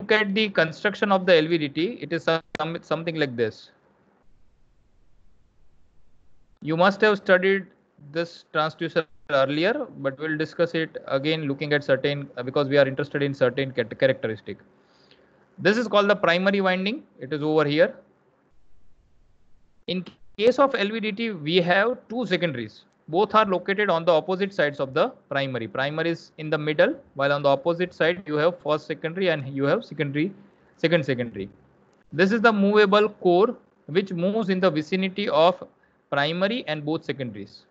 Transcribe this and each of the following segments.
look at the construction of the LVDT, it is something like this. You must have studied this transducer earlier, but we'll discuss it again looking at certain, because we are interested in certain characteristic. This is called the primary winding. It is over here. In case of LVDT, we have two secondaries. Both are located on the opposite sides of the primary. Primary is in the middle, while on the opposite side you have first secondary and you have second secondary. This is the movable core which moves in the vicinity of primary and both secondaries.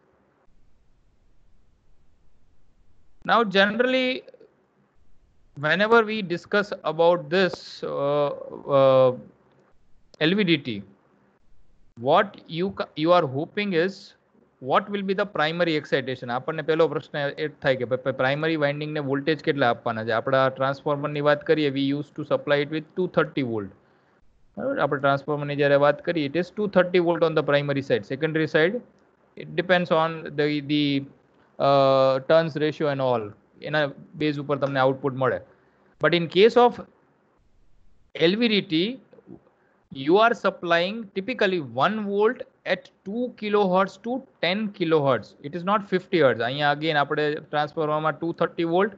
Now generally, whenever we discuss about this LVDT, what you are hoping is what will be the primary excitation. આપણને પહેલો પ્રશ્ન એ થાય કે primary winding ને voltage કેટલા આપવાના છે. આપણા ટ્રાન્સફોર્મર ની વાત કરીએ, વી use to supply it with 230 volt. બરાબર, આપણે ટ્રાન્સફોર્મર ની જ્યારે વાત કરીએ, it is 230 volt on the primary side. Secondary side it depends on the turns ratio and all. એના બેઝ ઉપર તમને આઉટપુટ મળે. But in case of LVDT, you are supplying typically 1 volt at 2 kilohertz to 10 kilohertz. It is not 50 hertz. અહીંયા again આપણે ટ્રાન્સફોર્મરમાં 230 volt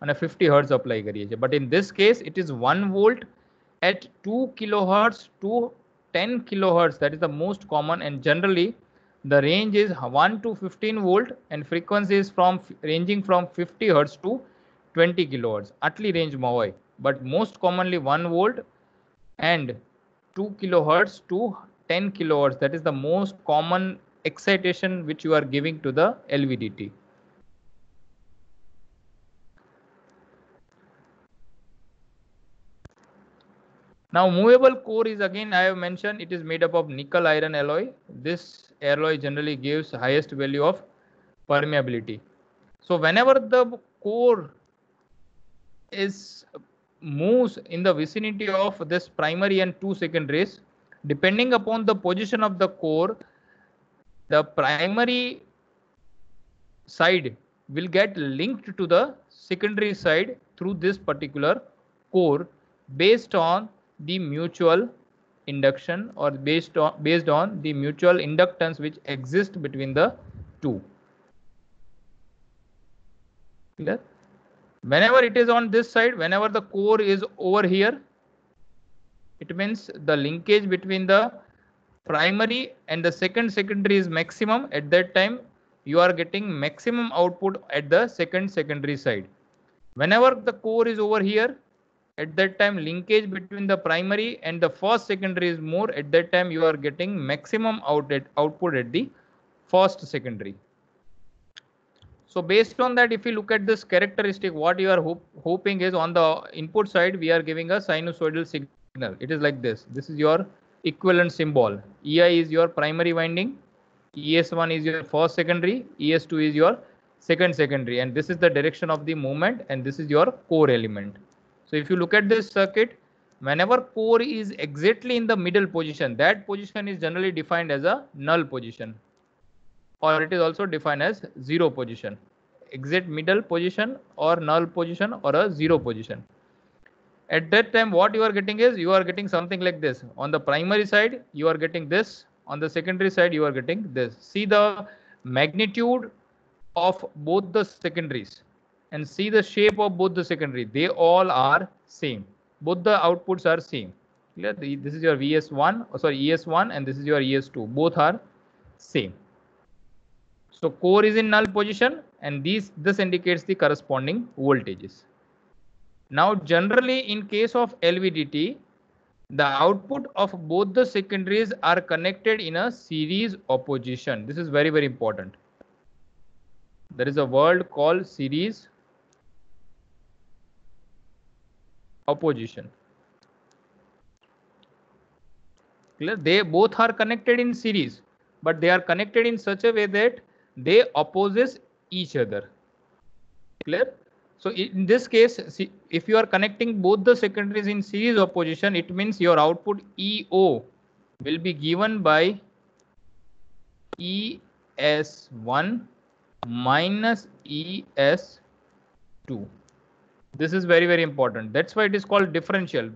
અને 50 hertz apply કરીએ છીએ. But in this case it is 1 volt at 2 kilohertz to 10 kilohertz. That is the most common, and generally the range is 1 to 15 volt and frequency is ranging from 50 hertz to 20 kilohertz. આટલી રેન્જમાં હોય. But most commonly 1 volt and 2 kilohertz to 10 kilohertz. That is the most common excitation which you are giving to the LVDT. Now movable core is, again I have mentioned, it is made up of nickel iron alloy. This alloy generally gives highest value of permeability. So whenever the core moves in the vicinity of this primary and two secondaries, depending upon the position of the core, the primary side will get linked to the secondary side through this particular core based on the mutual induction or based on the mutual inductance which exists between the two. Clear? Whenever it is on this side, whenever the core is over here, it means the linkage between the primary and the secondary is maximum. At that time you are getting maximum output at the secondary side. Whenever the core is over here, at that time linkage between the primary and the first secondary is more. At that time you are getting maximum output at the first secondary. So based on that, if you look at this characteristic, what you are hoping is on the input side, we are giving a sinusoidal signal. It is like this. This is your equivalent symbol. EI is your primary winding, ES1 is your first secondary, ES2 is your second secondary, and this is the direction of the movement, and this is your core element. So if you look at this circuit, whenever core is exactly in the middle position, that position is generally defined as a null position, or it is also defined as zero position. Exact middle position or null position or a zero position. At that time what you are getting is, you are getting something like this. On the primary side you are getting this, on the secondary side you are getting this. See the magnitude of both the secondaries and see the shape of both the secondary. They all are same. Both the outputs are same. Clear? This is your VS1, sorry, ES1, and this is your ES2. Both are same. So core is in null position, and this indicates the corresponding voltages. Now generally in case of LVDT, the output of both the secondaries are connected in a series opposition. This is very, very important. There is a word called series opposition. Clear? They both are connected in series, but they are connected in such a way that they opposes each other. Clear? So in this case, see, if you are connecting both the secondaries in series opposition, it means your output EO will be given by ES1 minus ES2. This is very, very important. That's why it is called differential.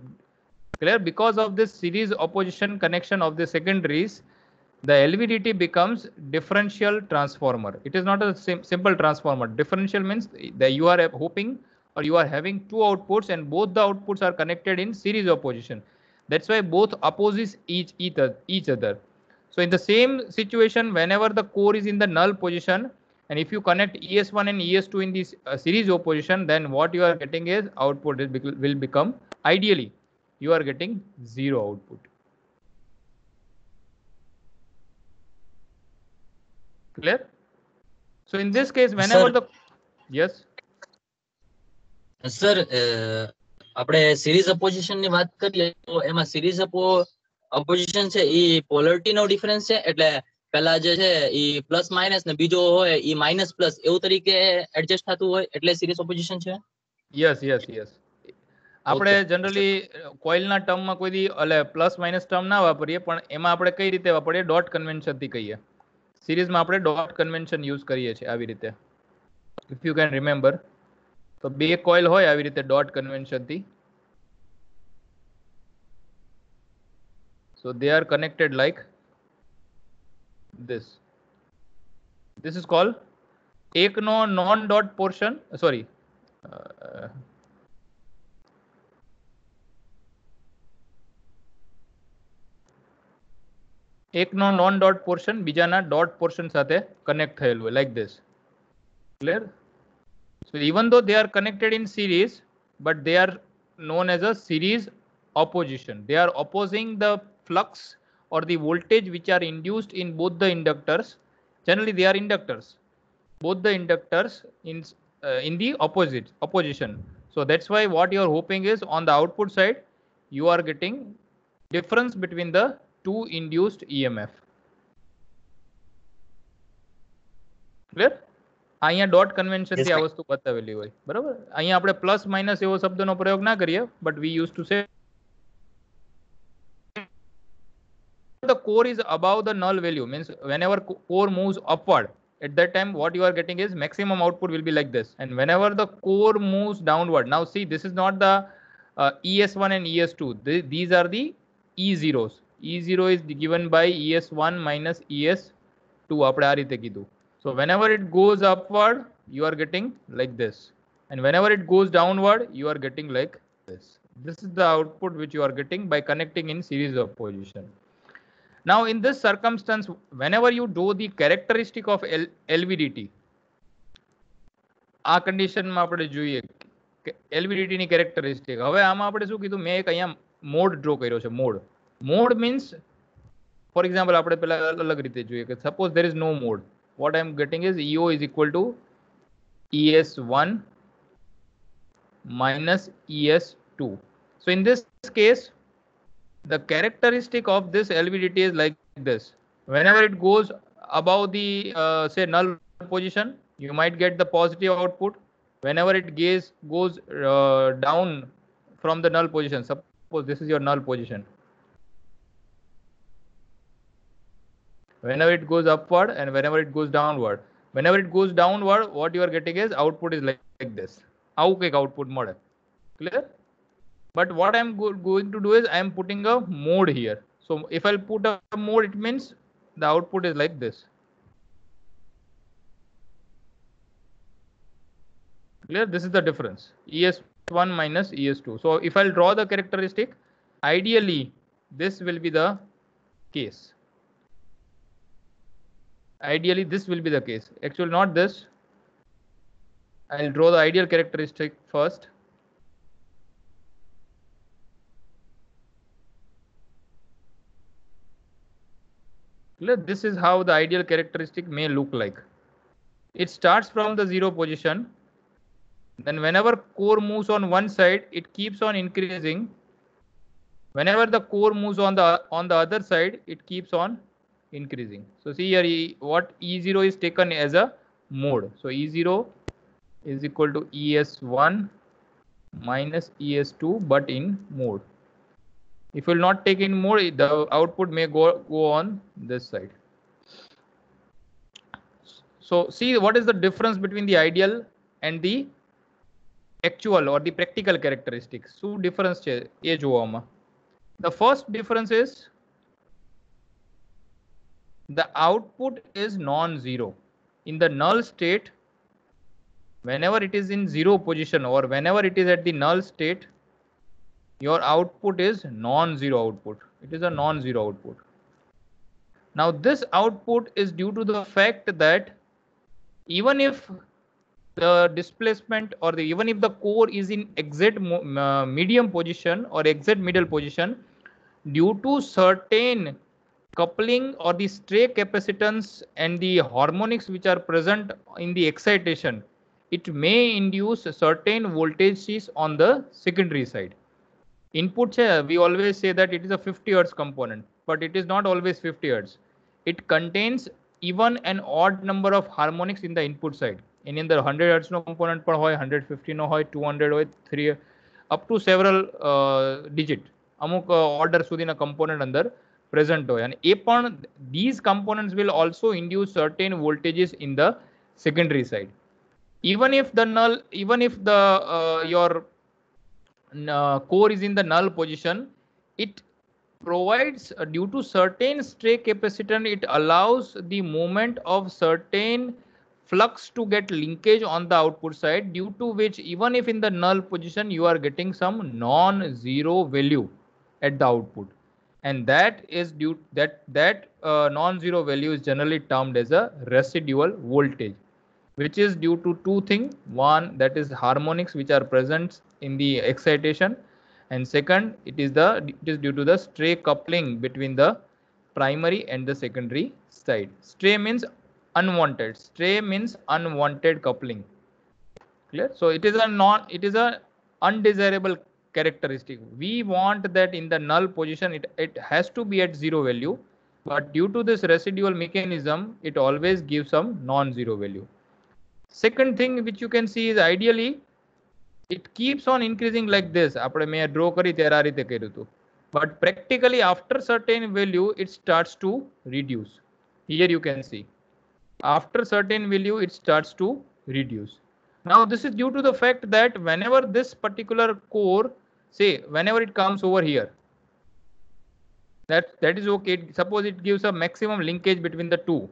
Clear? Because of this series opposition connection of the secondaries, the LVDT becomes differential transformer. It is not a simple transformer. Differential means that you are hoping or you are having two outputs and both the outputs are connected in series opposition. That's why both opposes each other. So in the same situation, whenever the core is in the null position, and if you connect ES1 and ES2 in this series opposition, then what you are getting is output will become, ideally, you are getting zero output. Clear? So in this case, whenever the, yes. Sir આપણે series opposition ની વાત કરીએ તો એમાં series opposition છે ઈ polarity નો difference છે, એટલે પેલા જે છે ઈ પ્લસ માઇનસ ને બીજો હોય ઈ માઇનસ પ્લસ એવું તરીકે એડજસ્ટ થતું હોય એટલે સિરીઝ ઓપોઝિશન છે. Yes yes yes. આપણે જનરલી કોઇલના ટર્મમાં કોઈ દી પ્લસ માઇનસ ટર્મ ના વાપરીએ, પણ એમાં આપણે કઈ રીતે વાપરીએ? ડોટ કન્વેન્શનથી કહીએ. સિરીઝમાં આપણે ડોટ કન્વેન્શન યુઝ કરીએ છીએ આવી રીતે, ઇફ યુ કેન રિમેમ્બર. તો બે કોઇલ હોય આવી રીતે dot કન્વેન્શનથી. So they are connected like this. This is called એકનો non dot portion, sorry, એકનો non dot portion બીજાના dot portion સાથે connect થયેલું હોય, like this. Clear? So even though they are connected in series, but they are known as a series opposition. They are opposing the flux or the voltage which are induced in both the inductors. Generally they are inductors, both the inductors in the opposition. So that's why what you are hoping is on the output side you are getting difference between the two induced EMF. Clear? અહીંયા dot convention થી આ વસ્તુ બતાવેલી હોય, બરાબર? અહીંયા આપણે plus minus એવો શબ્દનો પ્રયોગ ના કરીએ, but we use to say the core is above the null value, means whenever core moves upward, at that time what you are getting is maximum output will be like this. And whenever the core moves downward, now see, this is not the ES1 and ES2, these are the E0s. E0 is given by ES1 minus ES2. આપણે આ રીતે કીધું. So whenever it goes upward, you are getting like this, and whenever it goes downward, you are getting like this. This is the output which you are getting by connecting in series opposition. Now in this circumstance, whenever you do the characteristic of LVDT, આ કન્ડિશનમાં આપણે જોઈએ LVDT ની characteristic. હવે આમાં આપણે શું કીધું? મેં એક અહીંયા મોડ ડ્રો કર્યો છે. મોડ means, for example, આપણે પેલા અલગ રીતે જોઈએ કે suppose there is no mode. What I am getting is EO is equal to ES1 minus ES2. So in this case, the characteristic of this LVDT is like this. Whenever it goes above the say null position, you might get the positive output. Whenever it goes down from the null position, suppose this is your null position, whenever it goes upward and whenever it goes downward, what you are getting is output is like this. આવું કંઈક output મળે. Clear? But what I am going to do is I am putting a mode here. So if I'll put a mode, it means the output is like this. Clear? This is the difference. ES1 minus ES2. So if I'll draw the characteristic, ideally this will be the case. Ideally this will be the case. Actually not this. I'll draw the ideal characteristic first. This is how the ideal characteristic may look like. It starts from the zero position. Then whenever core moves on one side, it keeps on increasing. Whenever the core moves on the other side, it keeps on increasing. So see here, what E0 is taken as a mode. So E0 is equal to ES1 minus ES2, but in mode. If you will not take in mode, the output may go on this side. So see what is the difference between the ideal and the actual or the practical characteristics. શું difference છે એ જોવામાં. The first difference is the output is non-zero. In the null state, whenever it is in zero position or whenever it is at the null state, your output is non-zero output. It is a non-zero output. Now this output is due to the fact that even if the displacement or even if the core is in exact medium position or exact middle position, due to certain coupling or the stray capacitance and the harmonics which are present in the excitation, it may induce certain voltages on the secondary side. Input we always say that it is a 50 hertz component, but it is not always 50 hertz. It contains even an odd number of harmonics in the input side. એની અંદર 100 hertz નો component પણ હોય, 150 નો હોય, 200 હોય, 3 up to several digit અમુક order સુધીના component અંદર present હોય. અને એ પણ these components will also induce certain voltages in the secondary side. Even if the your core is in the null position, it provides due to certain stray capacitance, it allows the movement of certain flux to get linkage on the output side, due to which even if in the null position you are getting some non-zero value at the output, and that is due that non-zero value is generally termed as a residual voltage, which is due to two things. One, that is harmonics which are present in the excitation, and second, it is due to the stray coupling between the primary and the secondary side. Stray means unwanted coupling. Clear? So it is a undesirable characteristic. We want that in the null position it has to be at zero value, but due to this residual mechanism, it always gives some non-zero value. Second thing which you can see is ideally it keeps on increasing like this. આપણે મેં draw કરી ત્યારે આ રીતે કર્યું હતું. But practically after certain value it starts to reduce. Here you can see after certain value it starts to reduce. Now this is due to the fact that whenever this particular core, say whenever it comes over here, that is okay. Suppose it gives a maximum linkage between the two.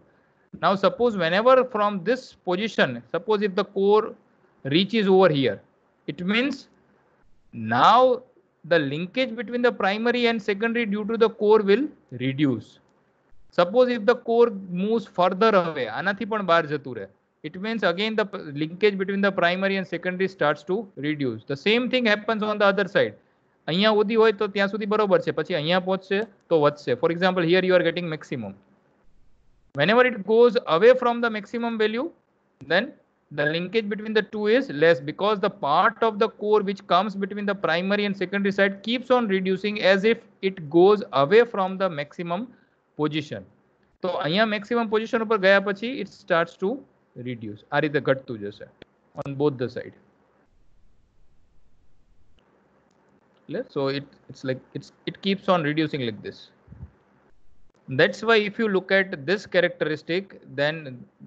Now suppose whenever from this position, suppose if the core reaches over here, it means now the linkage between the primary and secondary due to the core will reduce. Suppose if the core moves further away, આનાથી પણ બહાર જતું રહે, it means again the linkage between the primary and secondary starts to reduce. The same thing happens on the other side. અહીંયા સુધી હોય તો ત્યાં સુધી બરોબર છે, પછી અહીંયા પહોંચશે તો વધશે. For example, here you are getting maximum. Whenever it goes away from the maximum value, then the linkage between the two is less, because the part of the core which comes between the primary and secondary side keeps on reducing as if it goes away from the maximum position. તો અહીંયા maximum position ઉપર ગયા પછી it starts to reduce. આ રીતે ઘટતું જશે on both the side. So it keeps on reducing like this. That's why if you look at this characteristic, then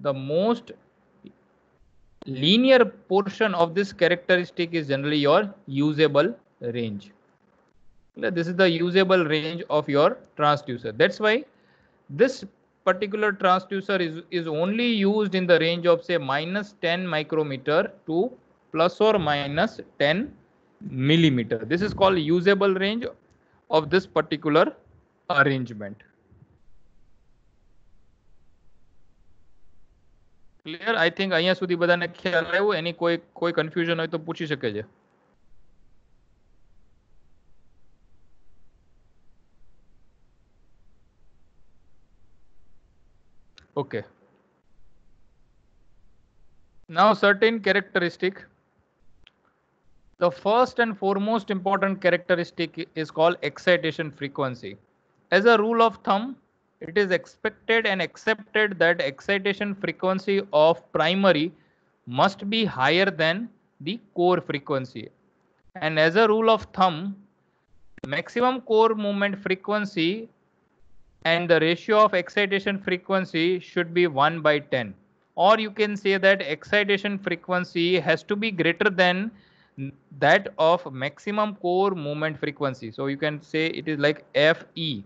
the most linear portion of this characteristic is generally your usable range. This is the usable range of your transducer. That's why this particular transducer is only used in the range of say -10 micrometer to plus or minus 10 millimeter. This is called usable range of this particular arrangement. Clear? I think અહીંયા સુધી બધાને ખ્યાલ આવ્યો. એની કોઈ confusion હોય તો પૂછી શકે છે. Okay. Now certain characteristic. The first and foremost important characteristic is called excitation frequency. As a rule of thumb, it is expected and accepted that excitation frequency of primary must be higher than the core frequency. And as a rule of thumb, maximum core movement frequency and the ratio of excitation frequency should be 1/10. Or you can say that excitation frequency has to be greater than that of maximum core movement frequency. So you can say it is like Fe,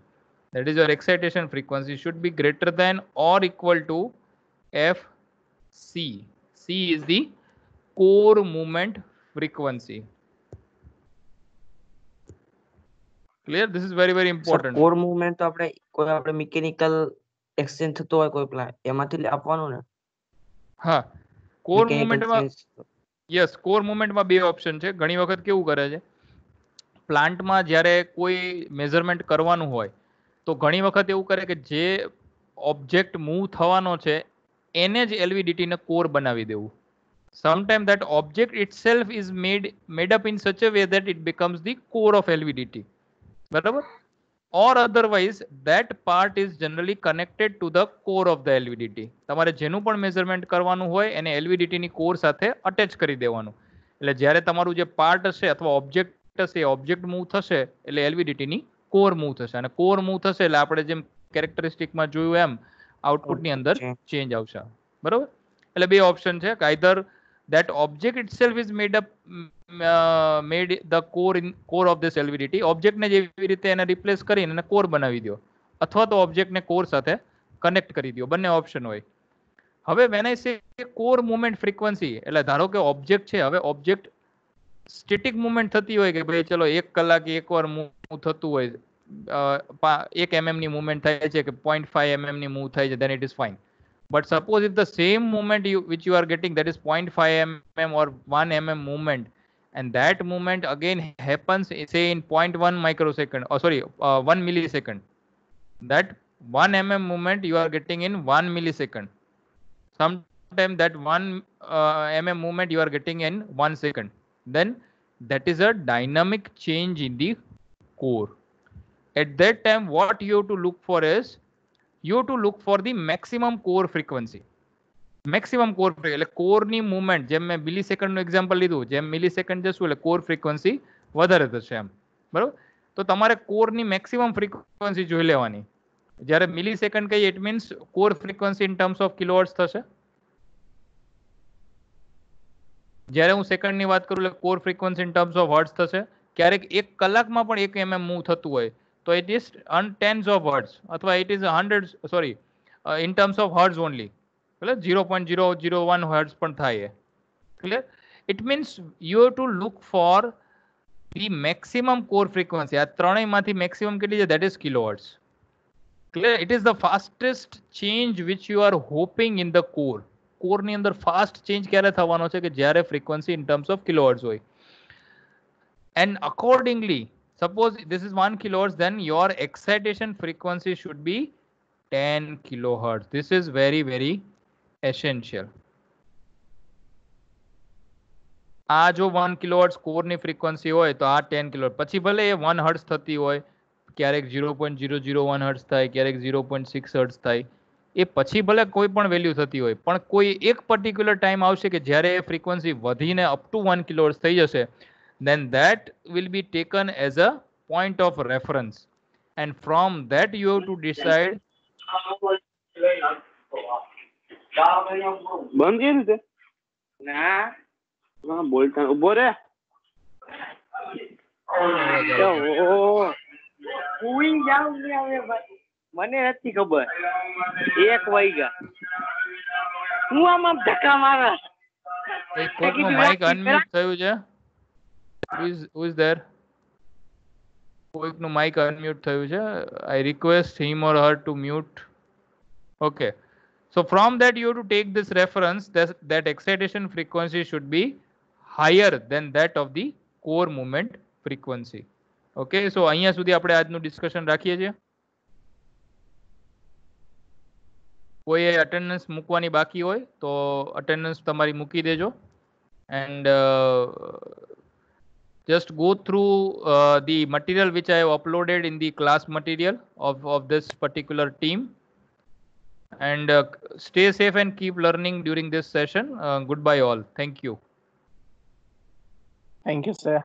that is your excitation frequency, should be greater than or equal to Fc. C is the core movement frequency. Clear? This is very important. Core movement તો આપણે કોઈ આપણે mechanical exchange થતો હોય કોઈ plan એમાંથી આપવાનું ને હા, કોર મિકેનિકલ મુવમેન્ટમાં યસ, કોર મુવમેન્ટમાં બે ઓપ્શન છે. ઘણી વખત કેવું કરે છે, પ્લાન્ટમાં જ્યારે કોઈ મેઝરમેન્ટ કરવાનું હોય તો ઘણી વખત એવું કરે કે જે ઓબ્જેક્ટ મૂવ થવાનો છે એને જ એલવીડીટીને કોર બનાવી દેવું. Sometimes that object itself is made up in such a way that it becomes the core of LVDT. બરાબર? Or otherwise that part is generally connected to the core of the LVDT. તમારે જેનું પણ measurement કરવાનું હોય એને LVDT ની core સાથે attach કરી દેવાનું. એટલે જ્યારે તમારું જે પાર્ટ હશે અથવા ઓબ્જેક્ટ હશે, ઓબ્જેક્ટ મૂવ થશે એટલે LVDT ની કોર મૂવ થશે, અને કોર મૂવ થશે એટલે આપણે જેમ કેરેક્ટરિસ્ટિકમાં જોયું એમ આઉટપુટની અંદર ચેન્જ આવશે. બરાબર? એટલે બે ઓપ્શન છે કે either that object itself is made the core of this LVDT, object ને જેવી રીતે એને રિપ્લેસ કરીને એને કોર બનાવી દો, અથવા તો ઓબ્જેક્ટ ને કોર સાથે કનેક્ટ કરી દો. બંને ઓપ્શન હોય. હવે when I say core movement frequency, એટલે ધારો કે ઓબ્જેક્ટ છે, હવે ઓબ્જેક્ટ સ્ટેટિક મુવમેન્ટ થતી હોય કે ભાઈ ચલો 1 કલાકે એકવાર મૂવ થતું હોય, 1 mm ની મુવમેન્ટ થાય છે કે 0.5 mm ની મૂવ થાય છે, then it is fine. But suppose if the same movement which you are getting, that is 0.5 mm or 1 mm movement, and that movement again happens say in 0.1 microsecond, or sorry, 1 millisecond. That 1 mm movement you are getting in 1 millisecond. Sometimes that 1 mm movement you are getting in 1 second. Then that is a dynamic change in the core. At that time, what you have to look for is, you have to look for the maximum core frequency. Maximum core frequency એટલે કોરની movement, જેમ મેં મિલીસેકન્ડનું example લીધું, જેમ millisecond જશું એટલે core frequency વધારે થશે એમ. બરાબર? તો તમારે કોરની મેક્સિમમ ફ્રીક્વન્સી જોઈ લેવાની. જ્યારે મિલીસેકન્ડ કહીએ it means core frequency in terms of kilohertz થશે. જ્યારે હું સેકન્ડની વાત કરું એટલે core frequency in terms of hertz થશે. ક્યારેક 1 કલાકમાં પણ 1 mm મૂવ થતું હોય તો it is on tens of hertz, અથવા it is hundreds, sorry, in terms of hertz only, એટલે 0.001 hertz પણ થાય. Clear? It means you have to look for the maximum core frequency. આ ત્રણેયમાંથી maximum કેટલી છે? That is kilohertz. Clear? It is the fastest change which you are hoping in the core. કોરની અંદર fast change ક્યારે થવાનો છે? કે જ્યારે frequency in terms of kilohertz હોય. And accordingly, suppose this is 1 kilohertz, then your excitation frequency should be 10 kilohertz. This is very essential. આ જો 1 kilohertz કોરની frequency હોય તો આ 10 kilohertz, પછી ભલે એ 1 hertz થતી હોય, ક્યારેક 0.001 hertz થાય, ક્યારેક 0.6 hertz થાય, એ પછી ભલે કોઈ પણ વેલ્યુ થતી હોય, પણ કોઈ એક પર્ટિક્યુલર ટાઈમ આવશે કે જ્યારે એ ફ્રીક્વન્સી વધીને અપ ટુ 1 kilohertz થઈ જશે, then that will be taken as a point of reference, and from that you have to decide. બંધ કેવી રીતે? ના બોલતા ઉભો રે. મને નથી ખબર. 1 વાગ્યા હું આમાં ધક્કા મારા. કોઈકનું માઇક અનમ્યુટ થયું છે? Who is there? કોઈકનું માઇક અનમ્યુટ થયું છે. I request him or her to mute. Okay. So from that you have to take this reference that excitation frequency should be higher than that of the core movement frequency. Okay. So અહીંયા સુધી આપણે આજનું discussion રાખીએ છીએ. કોઈ attendance મૂકવાની બાકી હોય તો અટેન્ડન્સ તમારી મૂકી દેજો. And just go through the material which I have uploaded in the class material of this particular team, and stay safe and keep learning during this session. Goodbye all. Thank you. Thank you, sir.